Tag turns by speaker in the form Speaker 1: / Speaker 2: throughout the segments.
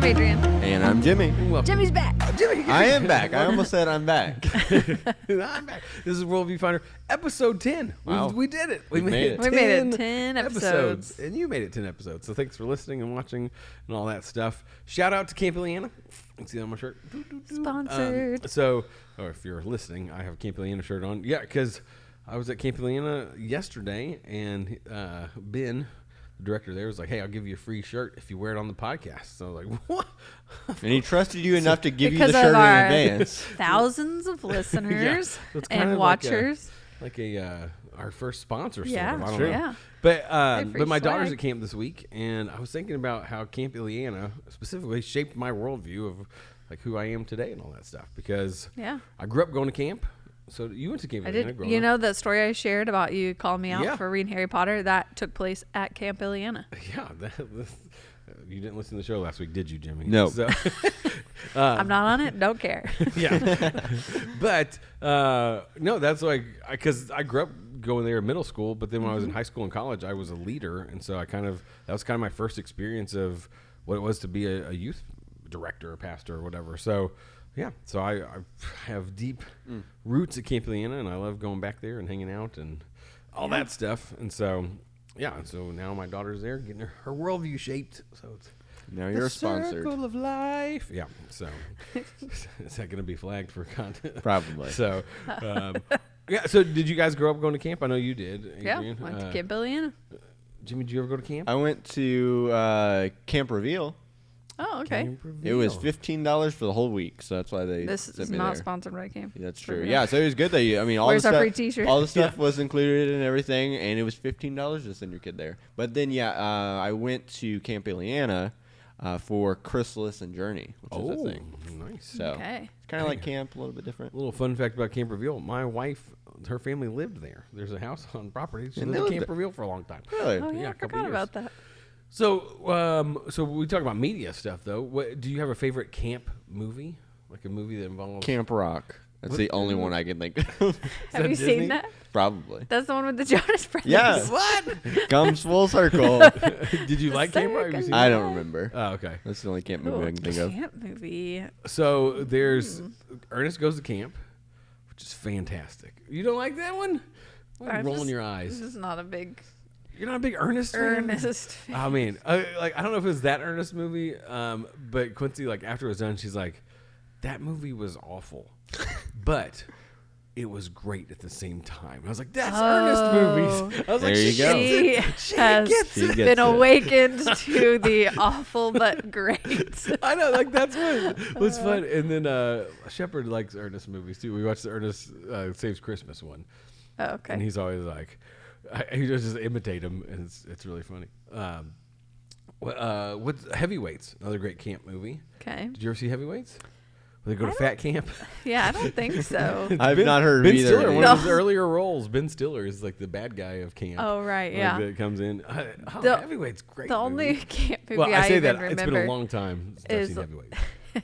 Speaker 1: Adrian.
Speaker 2: And I'm Jimmy.
Speaker 3: Welcome.
Speaker 1: Jimmy's back.
Speaker 3: Jimmy,
Speaker 2: I am back. I almost said I'm back.
Speaker 3: I'm back. This is WorldView Finder, episode 10.
Speaker 2: Wow.
Speaker 3: We did it.
Speaker 2: We made it.
Speaker 1: We made it 10 episodes.
Speaker 3: And you made it 10 episodes. So thanks for listening and watching and all that stuff. Shout out to Camp Ileana. You can see that on my shirt.
Speaker 1: Sponsored.
Speaker 3: Or if you're listening, I have a Camp Ileana shirt on. Yeah, because I was at Camp Ileana yesterday, and Ben, the director there, was like, hey, I'll give you a free shirt if you wear it on the podcast. So I was like, what?
Speaker 2: And he trusted you enough to give you
Speaker 1: Because
Speaker 2: the
Speaker 1: of
Speaker 2: shirt in
Speaker 1: our
Speaker 2: advance.
Speaker 1: thousands of listeners
Speaker 3: So it's kind
Speaker 1: and
Speaker 3: of
Speaker 1: watchers.
Speaker 3: Like our first sponsor, sort
Speaker 1: Yeah,
Speaker 3: of. I don't
Speaker 2: sure.
Speaker 3: know.
Speaker 1: Yeah.
Speaker 3: But
Speaker 1: free
Speaker 3: my daughter's
Speaker 1: swag.
Speaker 3: at camp this week, and I was thinking about how Camp Ileana specifically shaped my worldview of like who I am today and all that stuff. Because
Speaker 1: Yeah.
Speaker 3: I grew up going to camp. So you went to Camp
Speaker 1: I
Speaker 3: Ileana
Speaker 1: did.
Speaker 3: growing
Speaker 1: You
Speaker 3: up.
Speaker 1: know the story I shared about you calling me out
Speaker 3: Yeah.
Speaker 1: for reading Harry Potter? That took place at Camp Ileana.
Speaker 3: Yeah. You didn't listen to the show last week, did you, Jimmy?
Speaker 2: No.
Speaker 3: So,
Speaker 1: I'm not on it. Don't care.
Speaker 3: yeah. But no, that's like because I grew up going there in middle school, but then when I was in high school and college, I was a leader, and so that was kind of my first experience of what it was to be a youth director or pastor or whatever. So yeah, so I have deep roots at Camp Ileana, and I love going back there and hanging out and all that stuff. And so yeah, and so now my daughter's there getting her worldview shaped. So it's
Speaker 2: Now you're
Speaker 3: the
Speaker 2: sponsored.
Speaker 3: circle of life. Yeah. So is that going to be flagged for content?
Speaker 2: Probably.
Speaker 3: So yeah. So did you guys grow up going to camp? I know you did.
Speaker 1: Yeah.
Speaker 3: Adrian.
Speaker 1: Went to Camp Ileana.
Speaker 3: Jimmy, did you ever go to camp?
Speaker 2: I went to Camp Reveal.
Speaker 1: Oh, okay.
Speaker 3: Camp
Speaker 2: It was
Speaker 3: Reveal.
Speaker 2: $15 for the whole week, so that's why they
Speaker 1: This
Speaker 2: sent
Speaker 1: is
Speaker 2: me
Speaker 1: not
Speaker 2: there.
Speaker 1: sponsored by Camp.
Speaker 2: That's true.
Speaker 1: Reveal.
Speaker 2: Yeah, so it was good that all
Speaker 1: Where's
Speaker 2: the
Speaker 1: our
Speaker 2: stuff,
Speaker 1: free t-shirt?
Speaker 2: all the stuff was included and everything, and it was $15 to send your kid there. But then I went to Camp Ileana for Chrysalis and Journey, which is a thing.
Speaker 3: Nice.
Speaker 2: So
Speaker 1: Okay.
Speaker 2: it's kind of like camp, a little bit different.
Speaker 3: Little fun fact about Camp Reveal. My wife, her family lived there. There's a house on property. She
Speaker 2: And
Speaker 3: lived
Speaker 2: they
Speaker 3: at
Speaker 2: lived
Speaker 3: Camp Reveal for a long time.
Speaker 2: Really?
Speaker 1: Oh, yeah.
Speaker 3: Yeah,
Speaker 1: I
Speaker 3: a couple
Speaker 1: forgot
Speaker 3: years.
Speaker 1: about that.
Speaker 3: So, so we talk about media stuff, though. Do you have a favorite camp movie? Like a movie that involves
Speaker 2: Camp Rock. That's the only one I can think of.
Speaker 1: Have
Speaker 3: that
Speaker 1: you
Speaker 3: Disney?
Speaker 1: seen that?
Speaker 2: Probably.
Speaker 1: That's the one with the Jonas Brothers.
Speaker 2: Yeah.
Speaker 3: What?
Speaker 2: Comes full circle.
Speaker 3: Did you like Camp Rock? Have you seen
Speaker 2: I
Speaker 3: that?
Speaker 2: don't remember.
Speaker 3: Oh, okay.
Speaker 2: That's the only camp movie I
Speaker 1: Oh,
Speaker 2: can think of.
Speaker 1: camp movie.
Speaker 3: So there's Ernest Goes to Camp, which is fantastic. You don't like that one? Why are you
Speaker 1: I'm
Speaker 3: rolling
Speaker 1: just-
Speaker 3: your
Speaker 1: This
Speaker 3: eyes.
Speaker 1: is not a big
Speaker 3: You're not a big Ernest fan?
Speaker 1: earnest fan.
Speaker 3: I mean, I don't know if it was that Ernest movie, but Quincy, like after it was done, she's like, that movie was awful, but it was great at the same time. I was like, that's Ernest movies. I was
Speaker 2: There
Speaker 3: like,
Speaker 2: you
Speaker 3: she
Speaker 2: go.
Speaker 3: gets
Speaker 1: She
Speaker 3: it.
Speaker 1: has
Speaker 3: gets
Speaker 2: it. She
Speaker 1: been
Speaker 2: gets it.
Speaker 1: awakened to the awful but great.
Speaker 3: I know, like that's what was fun. And then Shepard likes Ernest movies too. We watched the Ernest Saves Christmas one,
Speaker 1: Oh, okay.
Speaker 3: and he's always like, he just imitate him, and it's really funny. What's Heavyweights? Another great camp movie.
Speaker 1: Okay.
Speaker 3: Did you ever see Heavyweights? Where they go to fat camp.
Speaker 1: Yeah, I don't think so.
Speaker 2: I've not heard of
Speaker 3: Ben
Speaker 2: either.
Speaker 3: Stiller,
Speaker 2: of
Speaker 3: one
Speaker 2: these.
Speaker 3: of his earlier roles. Ben Stiller is like the bad guy of camp.
Speaker 1: Oh, right.
Speaker 3: Like,
Speaker 1: Yeah.
Speaker 3: that comes in.
Speaker 1: The-
Speaker 3: Heavyweights, great.
Speaker 1: The only
Speaker 3: movie.
Speaker 1: camp movie
Speaker 3: Well, I say
Speaker 1: even
Speaker 3: that
Speaker 1: remember.
Speaker 3: it's been a long time since I've
Speaker 1: is-
Speaker 3: seen Heavyweights.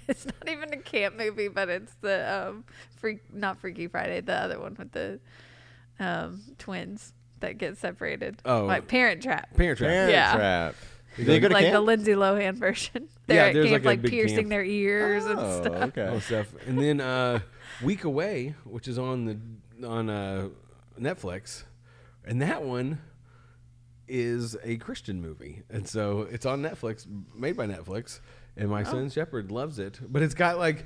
Speaker 1: It's not even a camp movie, but it's the not Freaky Friday, the other one with the twins that get separated.
Speaker 3: Oh.
Speaker 1: Like Parent Trap.
Speaker 3: Parent Trap.
Speaker 2: Parent
Speaker 1: Yeah.
Speaker 2: Trap. Did they go to
Speaker 1: Like the
Speaker 2: camp?
Speaker 1: Lindsay Lohan version. They're
Speaker 3: Yeah,
Speaker 1: at
Speaker 3: there's
Speaker 1: camp,
Speaker 3: like a big
Speaker 1: piercing
Speaker 3: camp.
Speaker 1: their ears and
Speaker 2: Oh,
Speaker 1: stuff.
Speaker 2: okay.
Speaker 3: All stuff. And then Week Away, which is on Netflix, and that one is a Christian movie, and so it's on Netflix, made by Netflix, and my son Shepard loves it. But it's got like,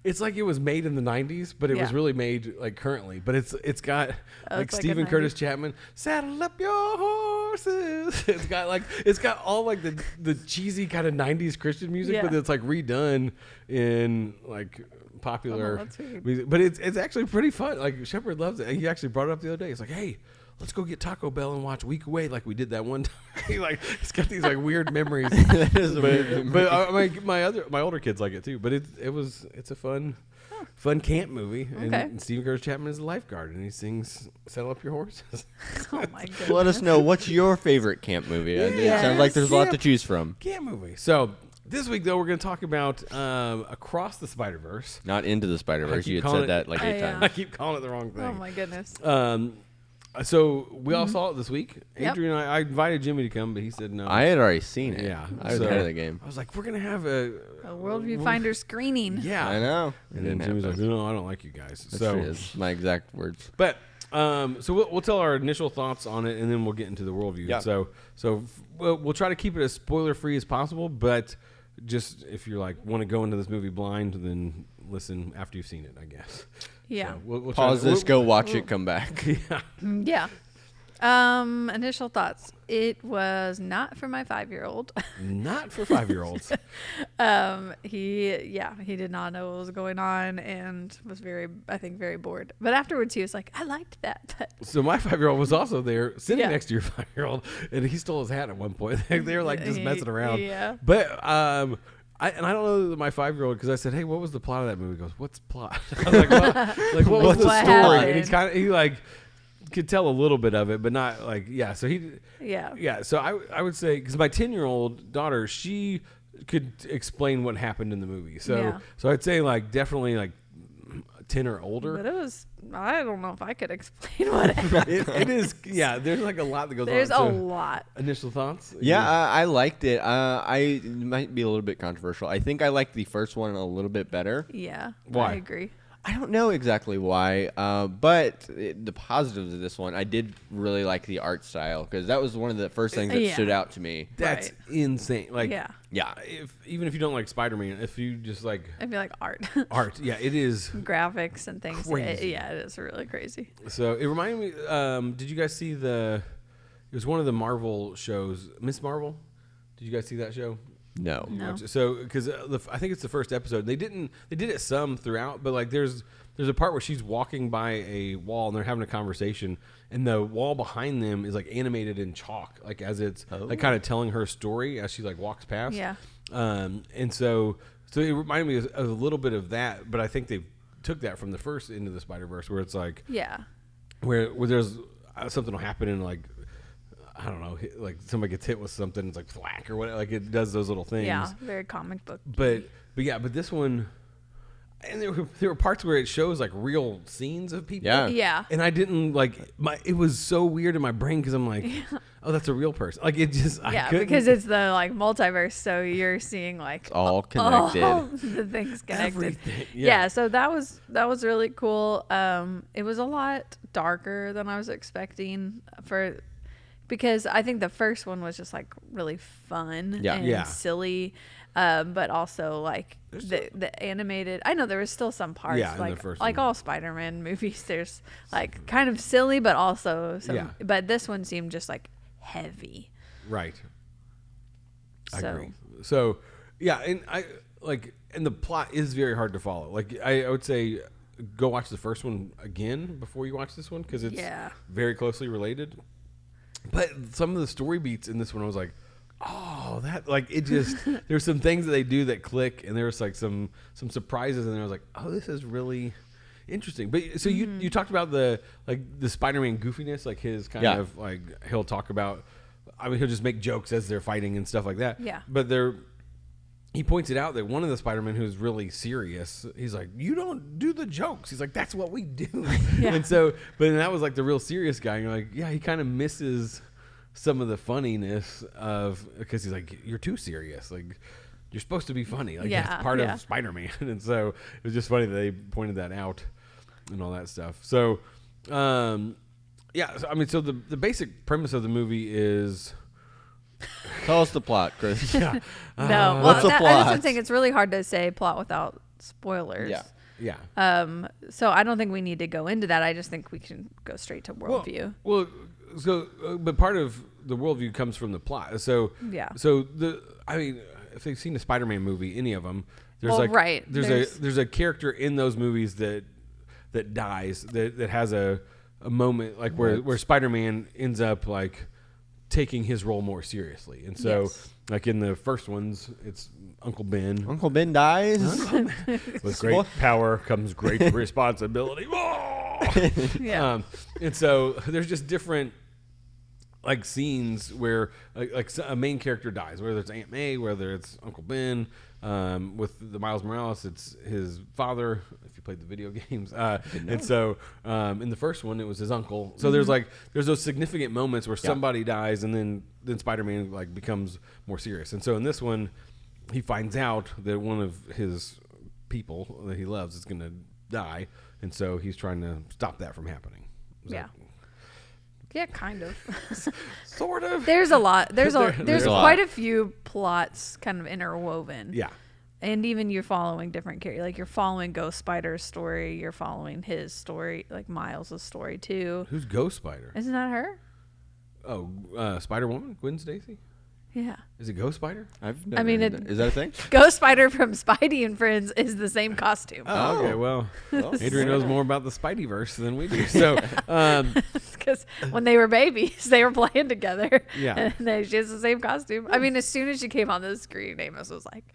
Speaker 3: it's like it was made in the '90s, but it was
Speaker 1: Yeah.
Speaker 3: really made like currently. But it's got like
Speaker 1: it's like a
Speaker 3: Stephen
Speaker 1: 90s.
Speaker 3: Curtis Chapman, saddle up your horses. It's got all like the cheesy kind of '90s Christian music,
Speaker 1: Yeah.
Speaker 3: but it's like redone in like popular
Speaker 1: that's weird.
Speaker 3: music. But it's actually pretty fun. Like Shepard loves it. He actually brought it up the other day. He's like, hey, let's go get Taco Bell and watch Week Away like we did that one time. He's got these like weird memories. But my older kids like it too. But it's a fun camp movie.
Speaker 1: Okay.
Speaker 3: And Stephen Curtis Chapman is a lifeguard, and he sings "Saddle Up Your Horses."
Speaker 1: Oh my goodness.
Speaker 2: Let us know what's your favorite camp movie. It
Speaker 1: Yes.
Speaker 2: sounds like there's a lot to
Speaker 3: Camp.
Speaker 2: choose from.
Speaker 3: Camp movie. So this week though, we're going to talk about Across the Spider-Verse.
Speaker 2: Not Into the
Speaker 3: I
Speaker 2: Spider-Verse.
Speaker 3: keep
Speaker 2: You had
Speaker 3: calling
Speaker 2: said
Speaker 3: it-
Speaker 2: that like
Speaker 1: Oh,
Speaker 2: 8
Speaker 1: yeah.
Speaker 3: I
Speaker 2: times.
Speaker 3: keep calling it the wrong thing.
Speaker 1: Oh my goodness.
Speaker 3: So we all saw it this week.
Speaker 1: Yep.
Speaker 3: Adrian and I invited Jimmy to come, but he said no.
Speaker 2: I had already seen it.
Speaker 3: Yeah.
Speaker 2: I was
Speaker 3: So-
Speaker 2: ahead of the game.
Speaker 3: I was like, we're gonna have a
Speaker 1: WorldView Finder screening.
Speaker 3: Yeah,
Speaker 2: I know.
Speaker 3: And then Jimmy's like, no, I don't like you guys.
Speaker 2: That's
Speaker 3: So,
Speaker 2: true. My exact words.
Speaker 3: but so we'll tell our initial thoughts on it, and then we'll get into the worldview.
Speaker 2: Yeah.
Speaker 3: So we'll try to keep it as spoiler free as possible. But just if you're like want to go into this movie blind, then listen after you've seen it, I guess.
Speaker 1: Yeah.
Speaker 3: So we'll try
Speaker 2: Pause
Speaker 3: to-
Speaker 2: this, go watch it, come back.
Speaker 3: Yeah.
Speaker 1: Yeah. Initial thoughts. It was not for my 5-year-old.
Speaker 3: Not for 5-year-olds.
Speaker 1: He did not know what was going on and was very bored. But afterwards he was like, I liked that. But
Speaker 3: So my 5-year-old was also there sitting
Speaker 1: Yeah.
Speaker 3: next to your 5-year-old, and he stole his hat at one point. They were like just messing around.
Speaker 1: Yeah.
Speaker 3: But I don't know that my 5-year-old, because I said, "Hey, what was the plot of that movie?" He goes, "What's plot?" I was like, "Well, like what was the
Speaker 1: What
Speaker 3: story?"
Speaker 1: happened?
Speaker 3: And he like could tell a little bit of it, but not like So
Speaker 1: Yeah.
Speaker 3: yeah. So I would say, because my 10-year-old daughter, she could explain what happened in the movie. So
Speaker 1: Yeah.
Speaker 3: so I'd say like definitely like 10 or older.
Speaker 1: But it was, I don't know if I could explain what happened.
Speaker 3: It is, yeah. There's like a lot that goes
Speaker 1: There's
Speaker 3: on.
Speaker 1: a
Speaker 3: So,
Speaker 1: lot.
Speaker 3: initial thoughts?
Speaker 2: Yeah, I liked it. It might be a little bit controversial. I think I liked the first one a little bit better.
Speaker 1: Yeah.
Speaker 3: Why?
Speaker 1: I agree.
Speaker 2: I don't know exactly why, but the positives of this one, I did really like the art style because that was one of the first things that
Speaker 1: Yeah.
Speaker 2: stood out to me.
Speaker 3: That's
Speaker 1: Right.
Speaker 3: insane. Like,
Speaker 1: Yeah.
Speaker 2: Yeah,
Speaker 3: even if you don't like Spider-Man, if you just like
Speaker 1: I feel like art.
Speaker 3: art, yeah, it is.
Speaker 1: Graphics and things.
Speaker 3: Crazy.
Speaker 1: It is really crazy.
Speaker 3: So it reminded me. Did you guys see it was one of the Marvel shows, Miss Marvel? Did you guys see that show?
Speaker 2: no.
Speaker 1: No.
Speaker 3: So because I think it's the first episode. They did it some throughout, but like there's a part where she's walking by a wall and they're having a conversation, and the wall behind them is like animated in chalk, like as it's like kind of telling her story as she like walks past.
Speaker 1: Yeah.
Speaker 3: And so it reminded me of a little bit of that, but I think they took that from the first Into the Spider-Verse, where it's like
Speaker 1: Yeah.
Speaker 3: where there's something will happen and like I don't know, like somebody gets hit with something, it's like thwack or whatever, like it does those little things.
Speaker 1: Yeah. Very comic book.
Speaker 3: But this one, and there were parts where it shows like real scenes of people.
Speaker 2: Yeah.
Speaker 1: Yeah.
Speaker 3: And I didn't like it was so weird in my brain because I'm like, oh, that's a real person. Like it just I
Speaker 1: Yeah,
Speaker 3: couldn't-
Speaker 1: because it's the like multiverse, so you're seeing like
Speaker 2: All connected.
Speaker 1: all the things connected.
Speaker 3: Everything,
Speaker 1: Yeah.
Speaker 3: yeah.
Speaker 1: So that was really cool. It was a lot darker than I was expecting because I think the first one was just like really fun
Speaker 2: Yeah.
Speaker 1: and
Speaker 3: Yeah.
Speaker 1: silly, but also like the animated. I know there was still some parts
Speaker 3: Yeah, in the
Speaker 1: like
Speaker 3: first
Speaker 1: like
Speaker 3: one.
Speaker 1: all Spider-Man movies. There's like kind of silly, but also some.
Speaker 3: Yeah.
Speaker 1: But this one seemed just like heavy.
Speaker 3: Right. I
Speaker 1: So
Speaker 3: agree. So yeah, and the plot is very hard to follow. Like I would say, go watch the first one again before you watch this one because it's
Speaker 1: Yeah.
Speaker 3: very closely related. But some of the story beats in this one, I was like, oh, that like it just there's some things that they do that click, and there's like some surprises, and I was like, oh, this is really interesting. But so you talked about the Spider-Man goofiness, like his kind
Speaker 2: Yeah.
Speaker 3: of like he'll talk about. I mean, he'll just make jokes as they're fighting and stuff like that.
Speaker 1: Yeah.
Speaker 3: But he points it out that one of the Spider-Men who's really serious, he's like, you don't do the jokes. He's like, that's what we do.
Speaker 1: Yeah.
Speaker 3: And so, but then that was like the real serious guy. And you're like, yeah, he kind of misses some of the funniness because he's like, you're too serious. Like, you're supposed to be funny. Like,
Speaker 1: Yeah,
Speaker 3: that's part
Speaker 1: yeah.
Speaker 3: of Spider-Man. And so it was just funny that they pointed that out and all that stuff. So, yeah, so, I mean, so the basic premise of the movie is,
Speaker 2: Tell us the plot, Chris.
Speaker 3: yeah,
Speaker 1: No, well,
Speaker 2: What's the
Speaker 1: I
Speaker 2: plot?
Speaker 1: just think it's really hard to say plot without spoilers.
Speaker 2: Yeah.
Speaker 3: yeah.
Speaker 1: So I don't think we need to go into that. I just think we can go straight to worldview.
Speaker 3: Well, so but part of the worldview comes from the plot. So
Speaker 1: Yeah.
Speaker 3: So I mean, if they've seen a Spider-Man movie, any of them, there's
Speaker 1: Well,
Speaker 3: like
Speaker 1: right.
Speaker 3: there's a character in those movies that dies that has a moment like where Spider-Man ends up like taking his role more seriously, and so
Speaker 1: Yes.
Speaker 3: like in the first ones, it's Uncle Ben.
Speaker 2: Uncle Ben dies.
Speaker 3: With great power comes great responsibility.
Speaker 1: Yeah.
Speaker 3: And so there's just different like scenes where like a main character dies, whether it's Aunt May, whether it's Uncle Ben, with the Miles Morales, it's his father. If you played the video games, and so in the first one, it was his uncle. So there's those significant moments where somebody dies, and then Spider-Man like becomes more serious. And so in this one, he finds out that one of his people that he loves is going to die, and so he's trying to stop that from happening.
Speaker 1: Yeah, kind of.
Speaker 3: Sort of.
Speaker 1: There's a lot. There's
Speaker 2: There's a
Speaker 1: quite
Speaker 2: lot.
Speaker 1: a few plots kind of interwoven.
Speaker 3: Yeah.
Speaker 1: And even you're following different characters. Like you're following Ghost Spider's story. You're following his story, like Miles' story too.
Speaker 3: Who's Ghost Spider?
Speaker 1: Isn't that her?
Speaker 3: Oh, Spider Woman, Gwen Stacy.
Speaker 1: Yeah.
Speaker 3: Is it Ghost Spider?
Speaker 2: I've never
Speaker 1: I mean,
Speaker 2: heard that. Is that a thing?
Speaker 1: Ghost Spider from Spidey and Friends is the same costume.
Speaker 3: Oh, okay. Well, Adrian knows more about the Spideyverse than we do. So,
Speaker 1: Because when they were babies, they were playing together.
Speaker 3: Yeah.
Speaker 1: And she has the same costume. I mean, as soon as she came on the screen, Amos was like,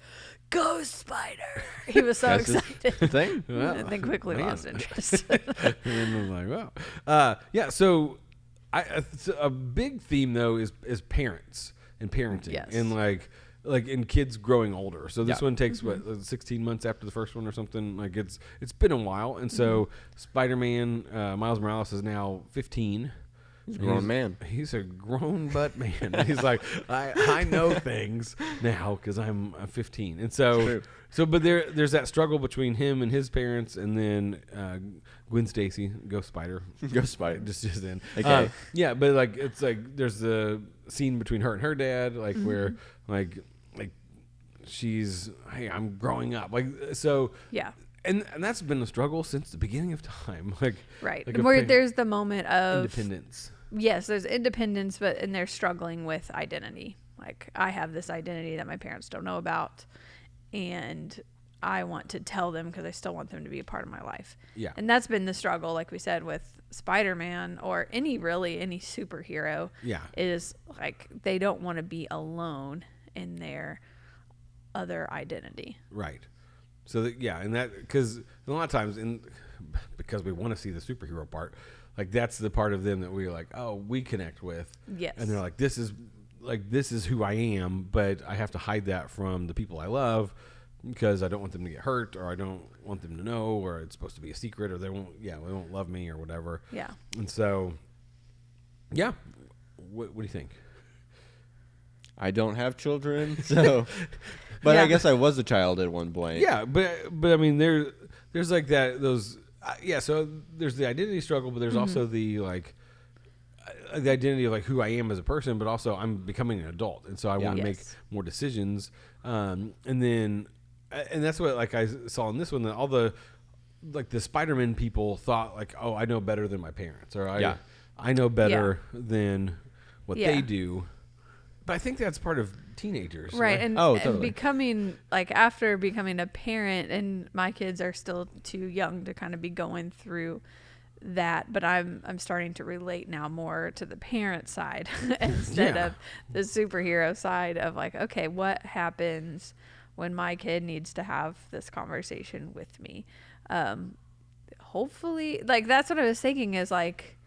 Speaker 1: Ghost Spider. He was so
Speaker 2: That's his
Speaker 1: excited.
Speaker 2: thing?
Speaker 3: well,
Speaker 1: And then quickly
Speaker 3: man.
Speaker 1: lost interest.
Speaker 3: and I'm like, wow. Yeah. So, a big theme though is parents and parenting,
Speaker 1: Yes.
Speaker 3: and like in kids growing older. So this
Speaker 2: Yeah.
Speaker 3: one takes 16 months after the first one or something. Like it's been a while, and so Spider-Man Miles Morales is now 15.
Speaker 2: He's a grown man.
Speaker 3: He's a grown butt man. He's like, I know things now because I'm 15, and so but there's that struggle between him and his parents, and then Gwen Stacy, Ghost Spider,
Speaker 2: Ghost Spider.
Speaker 3: just in.
Speaker 2: Okay.
Speaker 3: Yeah, but like it's like there's the scene between her and her dad, like where like she's, hey, I'm growing up, like so.
Speaker 1: Yeah.
Speaker 3: And that's been a struggle since the beginning of time, like
Speaker 1: Right.
Speaker 3: like a
Speaker 1: Where there's the moment of
Speaker 3: independence.
Speaker 1: Yes, there's independence, and they're struggling with identity. Like, I have this identity that my parents don't know about, and I want to tell them because I still want them to be a part of my life.
Speaker 3: Yeah.
Speaker 1: And that's been the struggle, like we said, with Spider-Man or any superhero.
Speaker 3: Yeah.
Speaker 1: Is like they don't want to be alone in their other identity.
Speaker 3: Right. So and that because a lot of times because we want to see the superhero part, like that's the part of them that we're like, oh, we connect with.
Speaker 1: Yes.
Speaker 3: And they're like, this is who I am, but I have to hide that from the people I love because I don't want them to get hurt, or I don't want them to know, or it's supposed to be a secret, or they won't love me or whatever.
Speaker 1: Yeah.
Speaker 3: And so, yeah. What do you think?
Speaker 2: I don't have children, so. But
Speaker 1: Yeah.
Speaker 2: I guess I was a child at one point.
Speaker 3: Yeah, but I mean there's like that those so there's the identity struggle, but there's also the like the identity of like who I am as a person, but also I'm becoming an adult, and so I want to make
Speaker 1: Yes.
Speaker 3: more decisions, and that's what like I saw in this one, that all the like the Spider-Man people thought like, oh, I know better than my parents, or I know better than what
Speaker 1: Yeah.
Speaker 3: they do. But I think that's part of teenagers,
Speaker 1: Right. And,
Speaker 2: Oh,
Speaker 1: and
Speaker 2: totally.
Speaker 1: becoming, like, after becoming a parent, and my kids are still too young to kind of be going through that, but I'm starting to relate now more to the parent side instead
Speaker 3: Yeah.
Speaker 1: of the superhero side of like, okay, what happens when my kid needs to have this conversation with me? Hopefully, like, that's what I was thinking is like,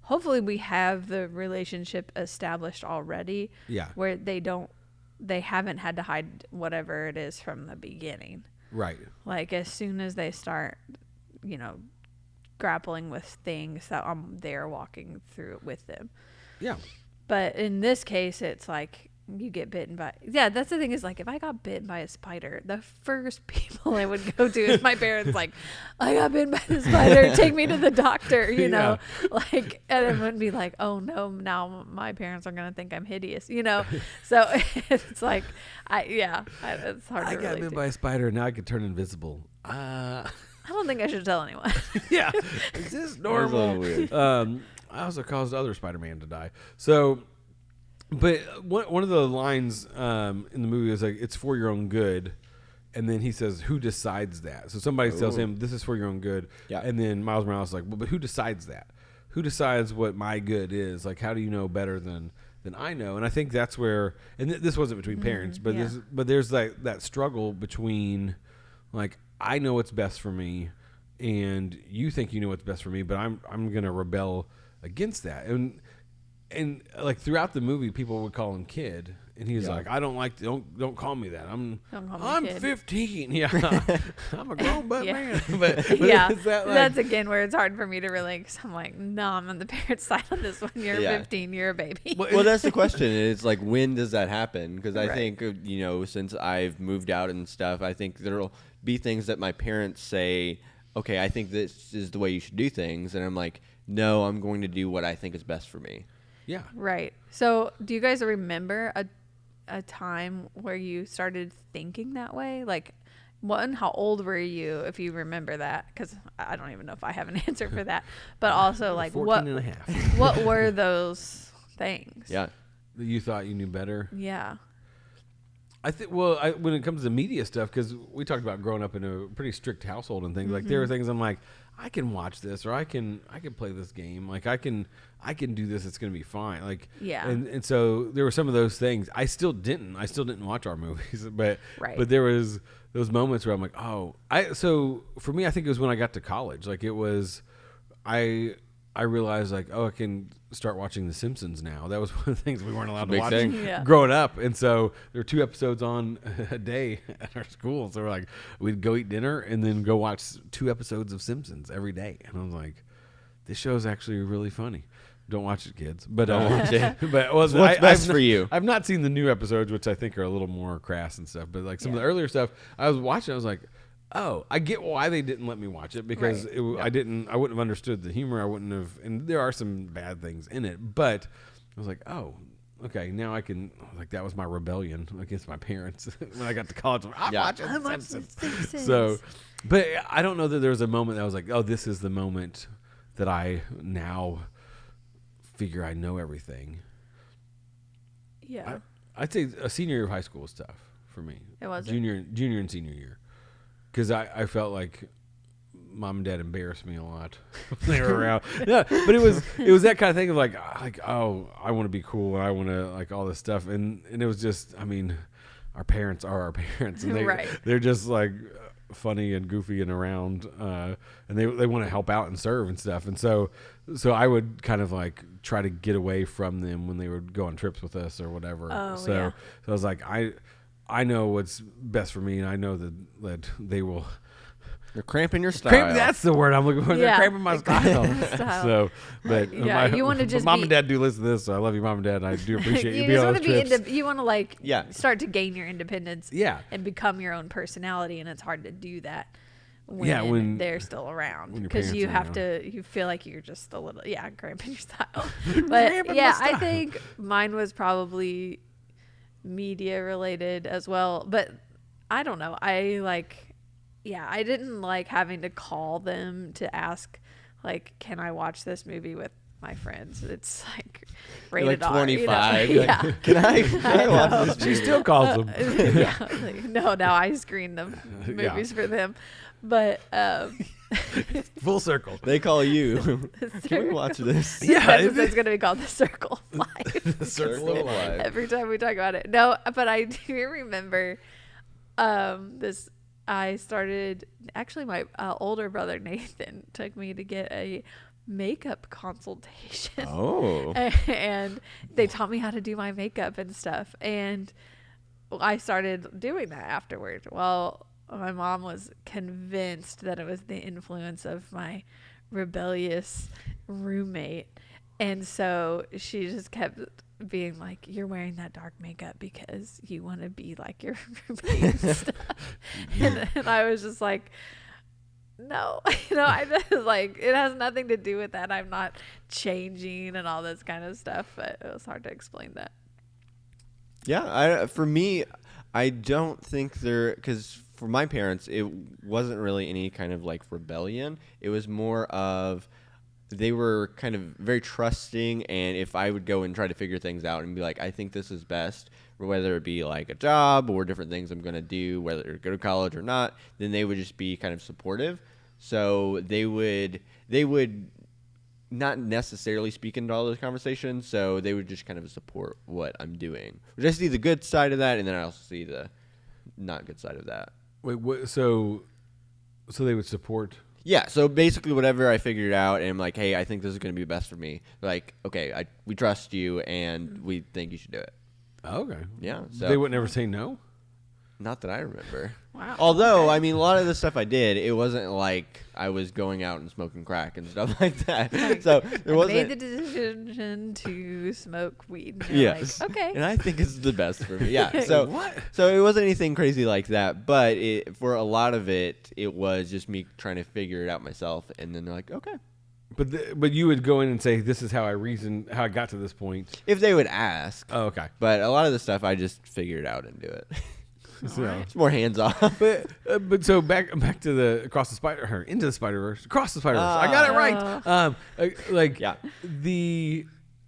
Speaker 1: hopefully we have the relationship established already.
Speaker 3: Yeah.
Speaker 1: Where they haven't had to hide whatever it is from the beginning.
Speaker 3: Right.
Speaker 1: Like, as soon as they start, grappling with things, that I'm there walking through it with them.
Speaker 3: Yeah.
Speaker 1: But in this case, it's like you get bitten by. Yeah, that's the thing is, like, if I got bitten by a spider, the first people I would go to is my parents. Like, I got bitten by the spider. Take me to the doctor. You know, like, and it wouldn't be like, oh no, now my parents are gonna think I'm hideous. So it's like, it's hard.
Speaker 3: I
Speaker 1: to
Speaker 3: got
Speaker 1: relate
Speaker 3: bit
Speaker 1: to.
Speaker 3: by a spider, and now I can turn invisible.
Speaker 1: I don't think I should tell anyone.
Speaker 3: Yeah. Is this
Speaker 2: That was a
Speaker 3: normal?
Speaker 2: little weird.
Speaker 3: I also caused other Spider-Man to die. So, but one of the lines in the movie is like, it's for your own good. And then he says, who decides that? So somebody tells him, this is for your own good.
Speaker 2: Yeah.
Speaker 3: And then Miles Morales is like, well, but who decides that? Who decides what my good is? Like, how do you know better than I know? And I think that's where, and this wasn't between parents, but
Speaker 1: yeah.
Speaker 3: there's that struggle between, like, I know what's best for me, and you think you know what's best for me, but I'm gonna rebel against that. And and like throughout the movie, people would call him kid, and he's like, I don't like don't call me that. I'm
Speaker 1: kid.
Speaker 3: 15. Yeah, I'm a grown butt man. But
Speaker 1: yeah,
Speaker 3: is that like,
Speaker 1: that's again where it's hard for me to relate. Cause I'm like, no, I'm on the parent side on this one. You're 15. You're a baby.
Speaker 2: Well, that's the question. It's like, when does that happen? Because I
Speaker 1: Right.
Speaker 2: think, you know, since I've moved out and stuff, I think there'll be things that my parents say, okay, I think this is the way you should do things. And I'm like, no, I'm going to do what I think is best for me.
Speaker 3: yeah.
Speaker 1: Right. So, do you guys remember a time where you started thinking that way? Like, one, how old were you, if you remember that? Because I don't even know if I have an answer for that. But also, like,
Speaker 3: 14 and a half.
Speaker 1: what were those things?
Speaker 2: Yeah.
Speaker 3: You thought you knew better.
Speaker 1: Yeah.
Speaker 3: I think. Well, when it comes to media stuff, because we talked about growing up in a pretty strict household and things. Like there are things I'm like, I can watch this, or I can play this game. Like I can do this. It's gonna be fine. Like
Speaker 1: Yeah.
Speaker 3: And so there were some of those things. I still didn't watch our movies, but
Speaker 1: Right.
Speaker 3: but there was those moments where I'm like, so for me, I think it was when I got to college. Like it was, I realized like, I can start watching The Simpsons now. That was one of the things we weren't allowed to
Speaker 2: Big
Speaker 3: watch
Speaker 2: thing.
Speaker 1: Yeah.
Speaker 3: growing up. And so there were 2 episodes on a day at our school. So we're like, we'd go eat dinner and then go watch 2 episodes of Simpsons every day. And I was like, this show is actually really funny. Don't watch it, kids. But
Speaker 2: Don't watch it.
Speaker 3: But
Speaker 2: What's best for you?
Speaker 3: I've not seen the new episodes, which I think are a little more crass and stuff. But like some of the earlier stuff, I was watching. I was like, oh, I get why they didn't let me watch it, because
Speaker 1: Right.
Speaker 3: I wouldn't have understood the humor. I wouldn't have, and there are some bad things in it. But I was like, oh, okay, now I can. Like that was my rebellion against my parents when I got to college. I'm watching
Speaker 1: I'm
Speaker 3: The
Speaker 1: watching
Speaker 3: Simpsons.
Speaker 1: The Simpsons.
Speaker 3: So, but I don't know that there was a moment that I was like, oh, this is the moment that I now figure I know everything.
Speaker 1: Yeah.
Speaker 3: I'd say a senior year of high school was tough for me.
Speaker 1: It was
Speaker 3: junior and senior year, because I felt like mom and dad embarrassed me a lot when they were around. Yeah, but it was that kind of thing of like oh, I want to be cool and I want to like all this stuff, and it was just, I mean, our parents are our parents, and
Speaker 1: Right.
Speaker 3: they're just like funny and goofy and around, and they want to help out and serve and stuff, and so I would kind of like try to get away from them when they would go on trips with us or whatever.
Speaker 1: Oh,
Speaker 3: so
Speaker 1: yeah.
Speaker 3: I was like, I know what's best for me, and I know that they will.
Speaker 2: You're cramping your style.
Speaker 3: That's the word I'm looking for. They're
Speaker 1: Yeah.
Speaker 3: cramping my style.
Speaker 1: Style.
Speaker 3: So, but
Speaker 1: Yeah, you wanna just
Speaker 3: mom
Speaker 1: be-
Speaker 3: and dad do listen to this, so I love you, mom and dad. And I do appreciate you
Speaker 1: You
Speaker 3: being
Speaker 1: just
Speaker 3: on
Speaker 1: want
Speaker 3: those
Speaker 1: to be
Speaker 3: trips.
Speaker 1: you want to like
Speaker 2: Yeah.
Speaker 1: start to gain your independence.
Speaker 3: Yeah.
Speaker 1: And become your own personality, and it's hard to do that when,
Speaker 3: Yeah, when
Speaker 1: they're still around,
Speaker 3: when your
Speaker 1: because you
Speaker 3: parents
Speaker 1: have
Speaker 3: are
Speaker 1: to, you feel like you're just a little cramping your style.
Speaker 3: Cramping
Speaker 1: But
Speaker 3: my
Speaker 1: yeah, I
Speaker 3: style.
Speaker 1: think mine was probably media related as well, but I don't know, I didn't like having to call them to ask, like, can I watch this movie with my friends? It's like
Speaker 2: You're
Speaker 1: rated
Speaker 2: like
Speaker 1: R, you know?
Speaker 2: 25. You're
Speaker 1: Yeah.
Speaker 2: like, can I watch this?
Speaker 3: She still calls them.
Speaker 1: Yeah, like, no, I screen the
Speaker 3: Yeah.
Speaker 1: movies for them, but
Speaker 3: Full circle.
Speaker 2: They call you. Can we watch this?
Speaker 1: this
Speaker 3: Yeah,
Speaker 1: episode's gonna be called The Circle of Life.
Speaker 3: The circle of life.
Speaker 1: Every time we talk about it, no, but I do remember this. I started, actually, my older brother Nathan took me to get a makeup consultation.
Speaker 2: Oh.
Speaker 1: And they taught me how to do my makeup and stuff, and I started doing that afterward. Well, my mom was convinced that it was the influence of my rebellious roommate, and so she just kept being like, you're wearing that dark makeup because you want to be like your roommate and stuff. And I was just like, no, I just like, it has nothing to do with that. I'm not changing and all this kind of stuff, but it was hard to explain that.
Speaker 2: Yeah, for me, I don't think because for my parents, it wasn't really any kind of like rebellion. It was more of, they were kind of very trusting, and if I would go and try to figure things out and be like, I think this is best, whether it be like a job or different things I'm going to do, whether to go to college or not, then they would just be kind of supportive. So they would not necessarily speak into all those conversations, so they would just kind of support what I'm doing. Which I see the good side of that, and then I also see the not good side of that.
Speaker 3: Wait, what, so they would support?
Speaker 2: Yeah, so basically whatever I figured out, and I'm like, hey, I think this is going to be best for me. Like, okay, we trust you, and we think you should do it.
Speaker 3: Okay.
Speaker 2: Yeah. So
Speaker 3: They would never say no?
Speaker 2: not that I remember.
Speaker 1: Wow.
Speaker 2: Although, I mean, a lot of the stuff I did, it wasn't like I was going out and smoking crack and stuff like that. So there
Speaker 1: I
Speaker 2: wasn't.
Speaker 1: made the decision to smoke weed. And you're
Speaker 2: Yes.
Speaker 1: like, okay.
Speaker 2: And I think it's the best for me. Yeah. So
Speaker 3: What?
Speaker 2: So it wasn't anything crazy like that, but for a lot of it, it was just me trying to figure it out myself. And then they're like, okay.
Speaker 3: But you would go in and say, this is how I got to this point.
Speaker 2: If they would ask.
Speaker 3: Oh, okay.
Speaker 2: But a lot of the stuff, I just figure it out and do it.
Speaker 3: So,
Speaker 2: It's more hands off.
Speaker 3: but so back to the into the Spider-Verse, across the Spider-Verse. I got it right.
Speaker 2: Yeah.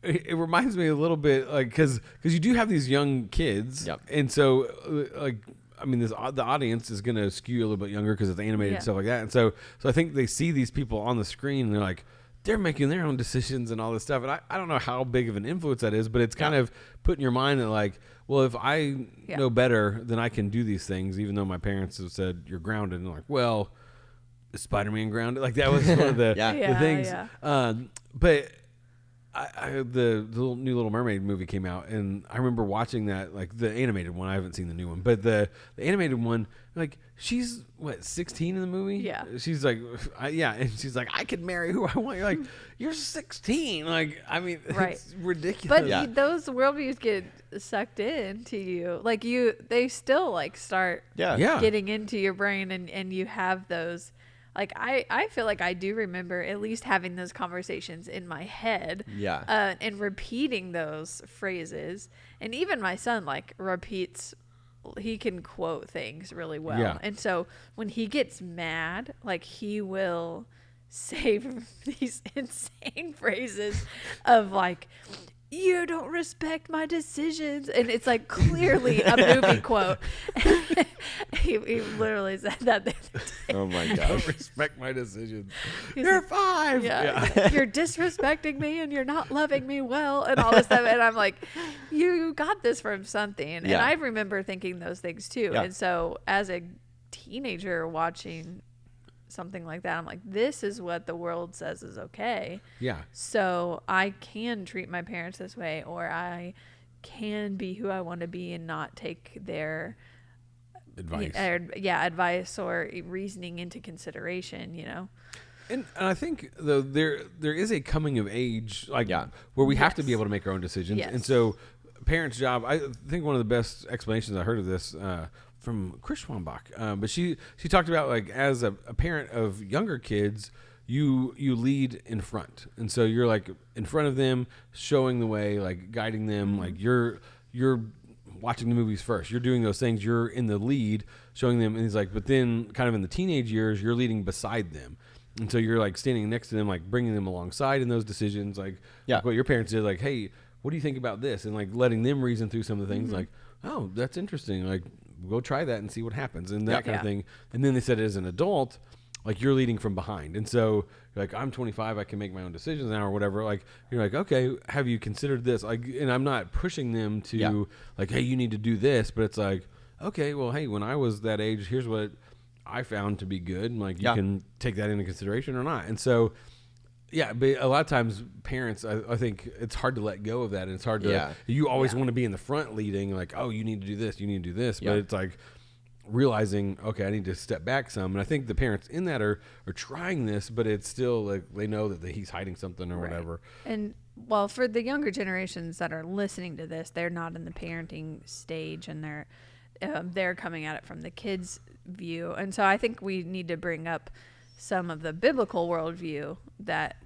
Speaker 3: It reminds me a little bit like because you do have these young kids,
Speaker 2: Yep.
Speaker 3: and so I mean, the audience is going to skew a little bit younger because it's animated and stuff like that, and so I think they see these people on the screen and they're like, they're making their own decisions and all this stuff, and I don't know how big of an influence that is, but it's kind of put in your mind that like, well, if I know better, then I can do these things, even though my parents have said you're grounded, and like, well, is Spider-Man grounded? Like that was one of the, the things.
Speaker 1: Yeah.
Speaker 3: But the new Little Mermaid movie came out, and I remember watching that, like the animated one. I haven't seen the new one, but the animated one, like she's 16 in the movie.
Speaker 1: Yeah,
Speaker 3: she's like, and she's like, I could marry who I want. You're like, you're 16. Like, I mean, it's ridiculous.
Speaker 1: But those worldviews get sucked into you. Like they still like start getting into your brain, and you have those. Like, I feel like I do remember at least having those conversations in my head.
Speaker 2: Yeah.
Speaker 1: And repeating those phrases. And even my son, like, he can quote things really well.
Speaker 3: Yeah.
Speaker 1: And so when he gets mad, like, he will say these insane phrases of, like, you don't respect my decisions, and it's like clearly a movie quote. he literally said that the other day.
Speaker 2: Oh my
Speaker 3: Don't
Speaker 2: gosh.
Speaker 3: respect my decisions.
Speaker 1: He's
Speaker 3: You're
Speaker 1: like,
Speaker 3: 5.
Speaker 1: yeah. You're disrespecting me, and you're not loving me well, and all this stuff. And I'm like, you got this from something. And I remember thinking those things too.
Speaker 2: Yeah.
Speaker 1: And so as a teenager watching something like that, I'm like, this is what the world says is okay.
Speaker 3: Yeah.
Speaker 1: So I can treat my parents this way, or I can be who I want to be and not take their
Speaker 3: Advice.
Speaker 1: Advice or reasoning into consideration,
Speaker 3: And I think though there is a coming of age where we have to be able to make our own decisions.
Speaker 1: Yes.
Speaker 3: And so parents' job, I think one of the best explanations I heard of this from Chris Schwambach. But she talked about like as a parent of younger kids, you lead in front. And so you're like in front of them, showing the way, like guiding them, like you're watching the movies first. You're doing those things. You're in the lead, showing them. And he's like, but then kind of in the teenage years, you're leading beside them. And so you're like standing next to them, like bringing them alongside in those decisions. Like what your parents did, like, hey, what do you think about this? And like letting them reason through some of the things like, oh, that's interesting. Like go try that and see what happens and that kind of thing. And then they said as an adult, like you're leading from behind. And so you're like, I'm 25, I can make my own decisions now or whatever. Like, you're like, okay, have you considered this? Like, and I'm not pushing them to like, hey, you need to do this, but it's like, okay, well, hey, when I was that age, here's what I found to be good. And like, you can take that into consideration or not. And so, but a lot of times parents, I think it's hard to let go of that. And it's hard to, you always want to be in the front leading like, oh, you need to do this, you need to do this. But it's like, realizing, okay, I need to step back some. And I think the parents in that are trying this, but it's still like they know that he's hiding something or whatever.
Speaker 1: And well, for the younger generations that are listening to this, they're not in the parenting stage, and they're coming at it from the kids' view. And so I think we need to bring up some of the biblical worldview that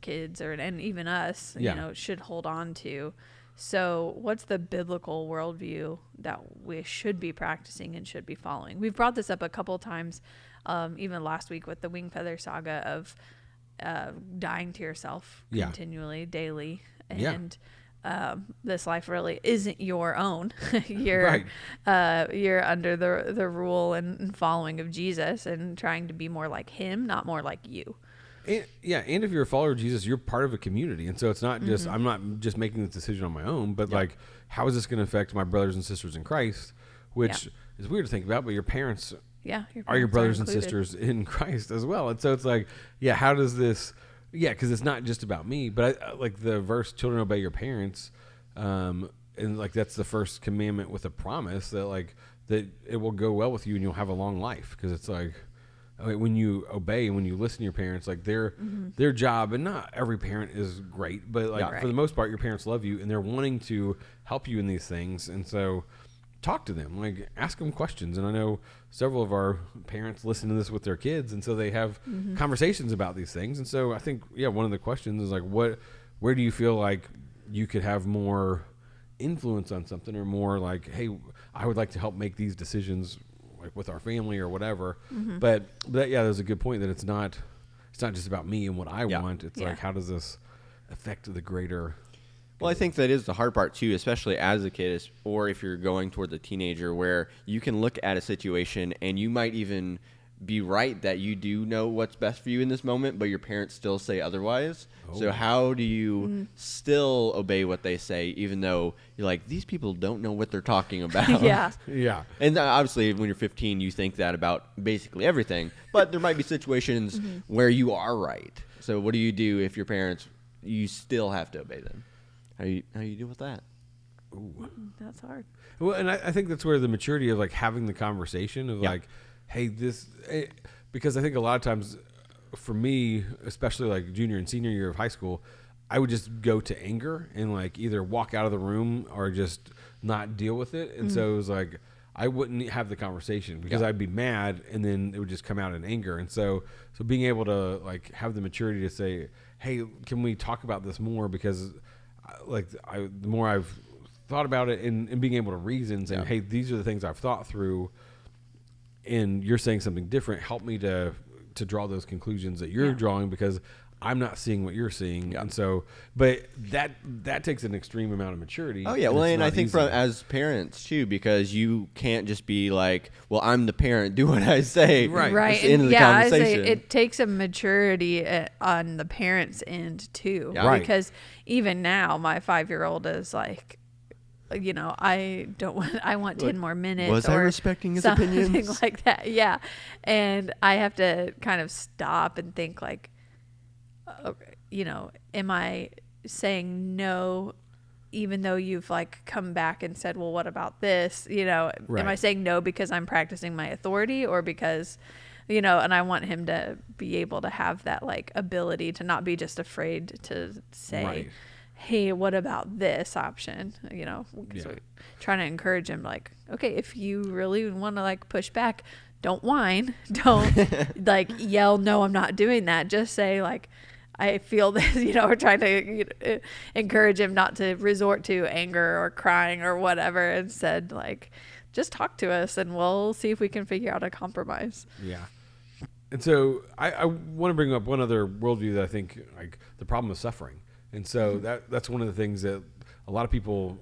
Speaker 1: kids and even us, should hold on to. So what's the biblical worldview that we should be practicing and should be following? We've brought this up a couple of times, even last week with the Wing Feather saga of dying to yourself continually, daily. And this life really isn't your own. You're under the rule and following of Jesus and trying to be more like him, not more like you.
Speaker 3: And if you're a follower of Jesus, you're part of a community. And so it's not just, I'm not just making this decision on my own, but like, how is this going to affect my brothers and sisters in Christ? Which is weird to think about, but your parents
Speaker 1: Yeah.
Speaker 3: are your
Speaker 1: parents
Speaker 3: brothers and
Speaker 1: included.
Speaker 3: sisters in Christ as well. And so it's like, yeah, how does this, yeah, because it's not just about me, but like the verse, children obey your parents. And like, that's the first commandment with a promise that like, that it will go well with you and you'll have a long life. Because it's like, I mean, when you obey and when you listen to your parents, like their job, and not every parent is great, but like for the most part, your parents love you and they're wanting to help you in these things. And so talk to them, like ask them questions. And I know several of our parents listen to this with their kids. And so they have conversations about these things. And so I think, yeah, one of the questions is like, where do you feel like you could have more influence on something, or more like, hey, I would like to help make these decisions like with our family or whatever. But yeah, there's a good point that it's not just about me and what I want. It's like, how does this affect the greater?
Speaker 2: Well, I think that is the hard part too, especially as a kid, or if you're going towards a teenager, where you can look at a situation and you might even be right that you do know what's best for you in this moment, but your parents still say otherwise. So how do you still obey what they say, even though you're like, these people don't know what they're talking about?
Speaker 3: Yeah.
Speaker 2: And obviously, when you're 15, you think that about basically everything. But there might be situations where you are right. So what do you do if your parents, you still have to obey them? How you deal with that?
Speaker 3: Ooh.
Speaker 1: That's hard.
Speaker 3: Well, and I think that's where the maturity of like having the conversation of like, hey, because I think a lot of times for me, especially like junior and senior year of high school, I would just go to anger and like either walk out of the room or just not deal with it. And so it was like, I wouldn't have the conversation because I'd be mad and then it would just come out in anger. And so being able to like have the maturity to say, hey, can we talk about this more? Because the more I've thought about it and being able to reason, saying, hey, these are the things I've thought through, and you're saying something different, help me to draw those conclusions that you're drawing, because I'm not seeing what you're seeing. And so, but that takes an extreme amount of maturity.
Speaker 2: Oh yeah. Well, and I think as parents too, because you can't just be like, well, I'm the parent, do what I say.
Speaker 1: Right.
Speaker 2: It's the end of the conversation.
Speaker 1: I say it takes a maturity on the parents' end too.
Speaker 2: Yeah. Right.
Speaker 1: Because even now, my 5-year-old is like, you know, I want 10 more minutes.
Speaker 2: Was I respecting his opinions?
Speaker 1: Something like that. Yeah. And I have to kind of stop and think like, okay, you know, am I saying no, even though you've like come back and said, well, what about this? You know, am I saying no because I'm practicing my authority, or because, you know, and I want him to be able to have that like ability to not be just afraid to say, hey, what about this option? You know, we're trying to encourage him like, okay, if you really want to like push back, don't whine. Don't like yell, no, I'm not doing that. Just say like, I feel this, you know, we're trying to encourage him not to resort to anger or crying or whatever. Instead, like, just talk to us and we'll see if we can figure out a compromise.
Speaker 3: Yeah. And so I want to bring up one other worldview that I think, like, the problem of suffering. And so that's one of the things that a lot of people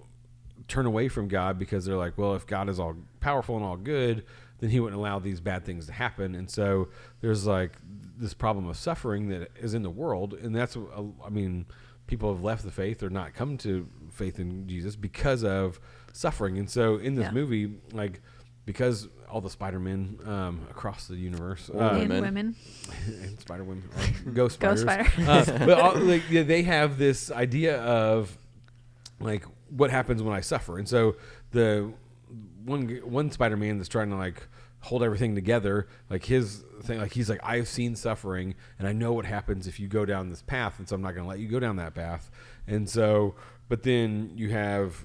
Speaker 3: turn away from God, because they're like, well, if God is all powerful and all good, then he wouldn't allow these bad things to happen. And so there's like this problem of suffering that is in the world. And that's, I mean, people have left the faith or not come to faith in Jesus because of suffering. And so in this movie, like, because all the Spider-Men across the universe,
Speaker 1: and women,
Speaker 3: and Spider-Women, ghost spiders,
Speaker 1: Spider.
Speaker 3: they have this idea of like what happens when I suffer. And so the one Spider-Man that's trying to like hold everything together, like his thing, like he's like, I've seen suffering and I know what happens if you go down this path, and so I'm not going to let you go down that path. And so, but then you have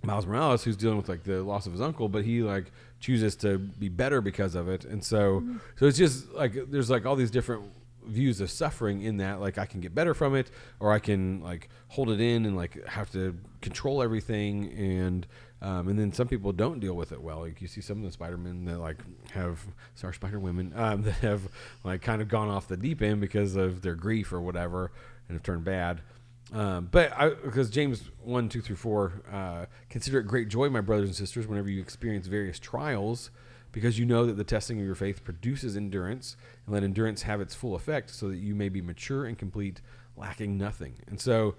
Speaker 3: Miles Morales, who's dealing with like the loss of his uncle, but he like chooses to be better because of it. And so it's just like there's like all these different views of suffering in that, like I can get better from it, or I can like hold it in and like have to control everything. And then some people don't deal with it well. Like you see some of the Spider-Men that like have, Spider-Women that have like kind of gone off the deep end because of their grief or whatever and have turned bad. Because James 1:2-4, consider it great joy, my brothers and sisters, whenever you experience various trials, because you know that the testing of your faith produces endurance, and let endurance have its full effect, so that you may be mature and complete, lacking nothing. And so,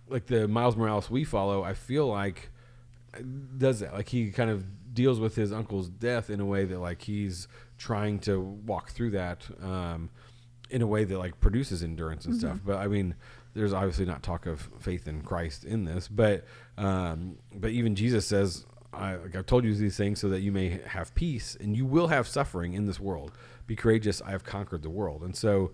Speaker 3: like the Miles Morales we follow, I feel like does that. Like he kind of deals with his uncle's death in a way that like he's trying to walk through that in a way that like produces endurance and stuff. But I mean, there's obviously not talk of faith in Christ in this, but even Jesus says, I've told you these things so that you may have peace, and you will have suffering in this world. Be courageous, I have conquered the world. And so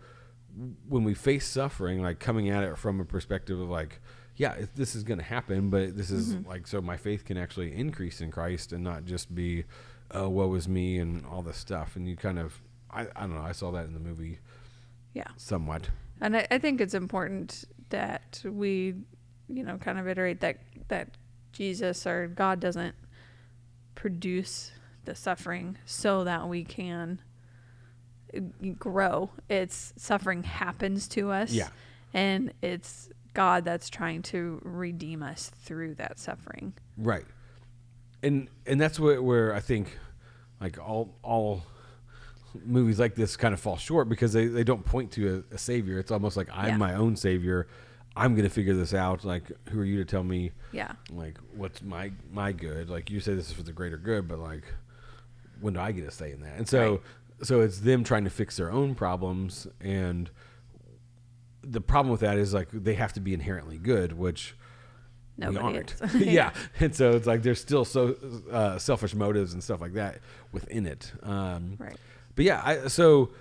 Speaker 3: when we face suffering, like coming at it from a perspective of like, yeah, this is going to happen, but this is like, so my faith can actually increase in Christ and not just be, oh, woe is me and all this stuff. And you kind of, I don't know, I saw that in the movie somewhat.
Speaker 1: And I think it's important that we, kind of iterate that Jesus or God doesn't produce the suffering so that we can grow. It's suffering happens to us. Yeah. And it's God that's trying to redeem us through that suffering.
Speaker 3: Right. And that's where I think like all movies like this kind of fall short, because they don't point to a savior. It's almost like I'm my own savior. I'm going to figure this out. Like, who are you to tell me? Yeah. Like, what's my good? Like, you say this is for the greater good, but like, when do I get a say in that? And so it's them trying to fix their own problems, and the problem with that is like they have to be inherently good, which nobody aren't. Yeah. And so it's like there's still selfish motives and stuff like that within it. Right. But yeah, so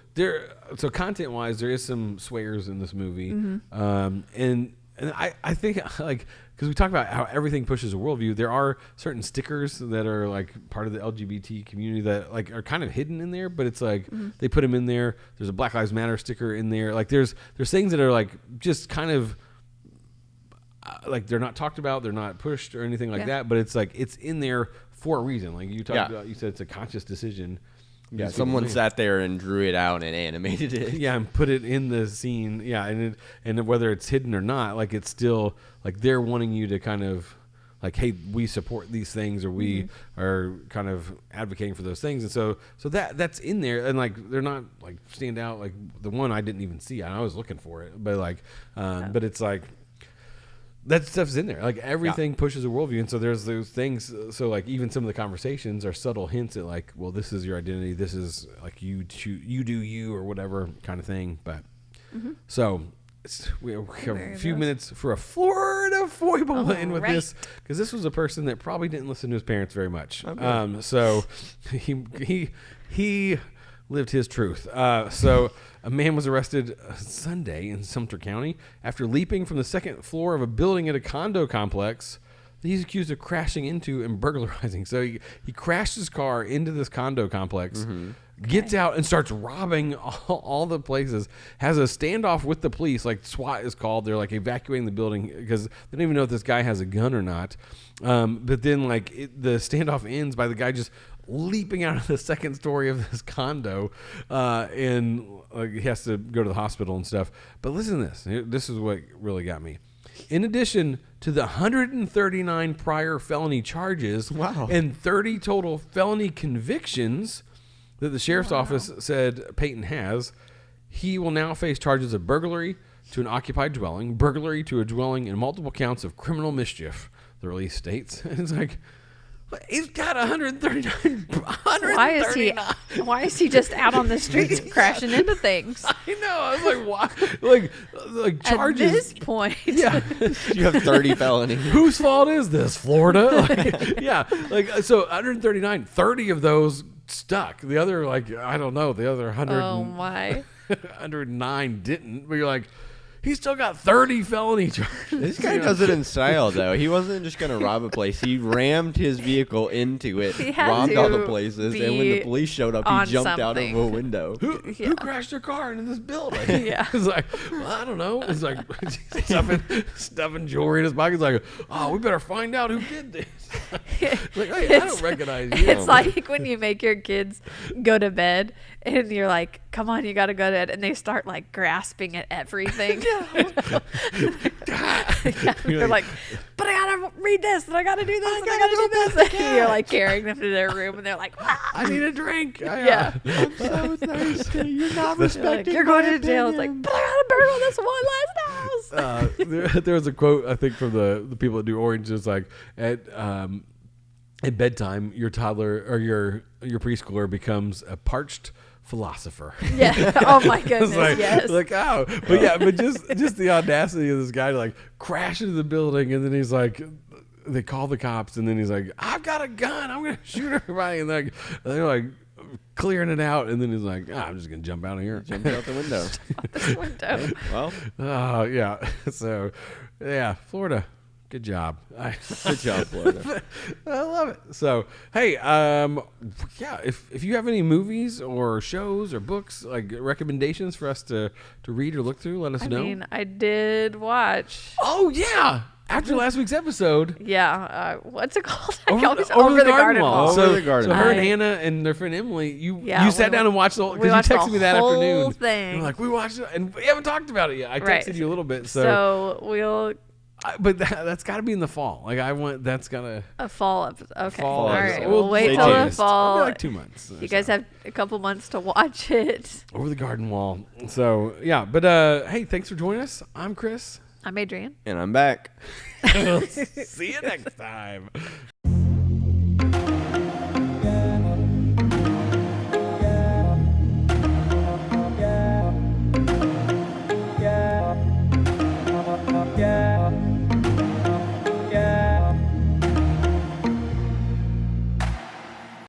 Speaker 3: content wise, there is some swears in this movie, and I think like, because we talk about how everything pushes a worldview, there are certain stickers that are like part of the LGBT community that like are kind of hidden in there, but it's like they put them in there. There's a Black Lives Matter sticker in there. Like there's things that are like just kind of like they're not talked about, they're not pushed or anything like that, but it's like it's in there for a reason. Like you talked about, you said it's a conscious decision.
Speaker 2: Yeah, someone sat there and drew it out and animated it.
Speaker 3: Yeah, and put it in the scene. Yeah, and whether it's hidden or not, like it's still like they're wanting you to kind of like, hey, we support these things, or we are kind of advocating for those things, and so that's in there, and like they're not like stand out. Like the one I didn't even see, I was looking for it, but like, but it's like. That stuff's in there. Like everything pushes a worldview. And so there's those things. So like even some of the conversations are subtle hints at like, well, this is your identity. This is like you do you or whatever kind of thing. But so we have a few minutes for a Florida foible in with this, because this was a person that probably didn't listen to his parents very much. Okay. So he lived his truth. So a man was arrested Sunday in Sumter County after leaping from the second floor of a building at a condo complex that he's accused of crashing into and burglarizing. So he crashed his car into this condo complex, gets out and starts robbing all the places, has a standoff with the police, like SWAT is called. They're like evacuating the building because they don't even know if this guy has a gun or not. But then like the standoff ends by the guy just leaping out of the second story of this condo, and like he has to go to the hospital and stuff. But listen to this. This is what really got me. In addition to the 139 prior felony charges and 30 total felony convictions that the sheriff's office said Peyton has, he will now face charges of burglary to an occupied dwelling, burglary to a dwelling, and multiple counts of criminal mischief, the release states. And it's like, he's got 139.
Speaker 1: Why is he just out on the streets crashing into things?
Speaker 3: I know. I was like, why? Like charges.
Speaker 1: At this point,
Speaker 2: yeah, you have 30 felonies.
Speaker 3: Whose fault is this, Florida? So 139, 30 of those stuck. The other, like, I don't know. The other 100.
Speaker 1: Oh my.
Speaker 3: 109 didn't. But you're like, he's still got 30 felony charges.
Speaker 2: This guy does it in style, though. He wasn't just going to rob a place. He rammed his vehicle into it, robbed all the places, and when the police showed up, he jumped out of a window.
Speaker 3: Who crashed their car into this building? Yeah. It's like, well, I don't know. It's like stuffing jewelry in his pocket. It's like, oh, we better find out who did this. Like, hey, I don't recognize you.
Speaker 1: It's like when you make your kids go to bed and you're like, come on, you got to go to bed. And they start like grasping at everything. They're like, but I got to read this and I got to do this and I got to do this. And you're like carrying them to their room and they're like,
Speaker 3: I need a drink.
Speaker 1: Yeah.
Speaker 2: I'm so thirsty. You're not respecting
Speaker 1: You're going to jail. It's like, but I got to burn on this one last house.
Speaker 3: There was a quote, I think, from the people that do Orange. It's like, at bedtime, your toddler or your preschooler becomes a parched philosopher.
Speaker 1: Yeah. Oh my goodness.
Speaker 3: Like,
Speaker 1: Yes.
Speaker 3: like, oh, but yeah, but just the audacity of this guy to like crash into the building, and then he's like, they call the cops, and then he's like, I've got a gun, I'm gonna shoot everybody, and they're like clearing it out, and then he's like, I'm just gonna jump out of here,
Speaker 2: Jump out the window.
Speaker 1: This window.
Speaker 2: Well,
Speaker 3: oh yeah. So yeah, Florida, good job.
Speaker 2: good job, Florida.
Speaker 3: I love it. So, hey, yeah, if you have any movies or shows or books, like recommendations for us to read or look through, let us
Speaker 1: I
Speaker 3: know.
Speaker 1: mean, I did watch.
Speaker 3: Oh, yeah. After last week's episode.
Speaker 1: Yeah. What's it called?
Speaker 3: Over
Speaker 1: Over,
Speaker 3: the garden wall.
Speaker 2: Over the garden
Speaker 3: So her and
Speaker 1: wall.
Speaker 3: Hannah and their friend Emily, you
Speaker 1: Yeah,
Speaker 3: sat
Speaker 1: we-
Speaker 3: down and watched the whole,
Speaker 1: we
Speaker 3: because you
Speaker 1: watched
Speaker 3: texted
Speaker 1: the
Speaker 3: me that
Speaker 1: whole
Speaker 3: afternoon.
Speaker 1: thing.
Speaker 3: We're like, we watched it, and we haven't talked about it yet. I texted
Speaker 1: Right.
Speaker 3: you a little bit.
Speaker 1: So we'll
Speaker 3: But that's got to be in the fall. Like, that's got to.
Speaker 1: a fall episode. Okay.
Speaker 3: Fall
Speaker 1: All
Speaker 2: episode.
Speaker 1: right.
Speaker 3: We'll
Speaker 1: We'll wait
Speaker 2: stay
Speaker 1: till the
Speaker 2: tuned.
Speaker 1: fall.
Speaker 3: It'll be like 2 months.
Speaker 1: You guys have a couple months to watch it.
Speaker 3: Over the garden wall. So, yeah. But, hey, thanks for joining us. I'm Chris.
Speaker 1: I'm Adrian.
Speaker 2: And I'm back.
Speaker 3: See you next time.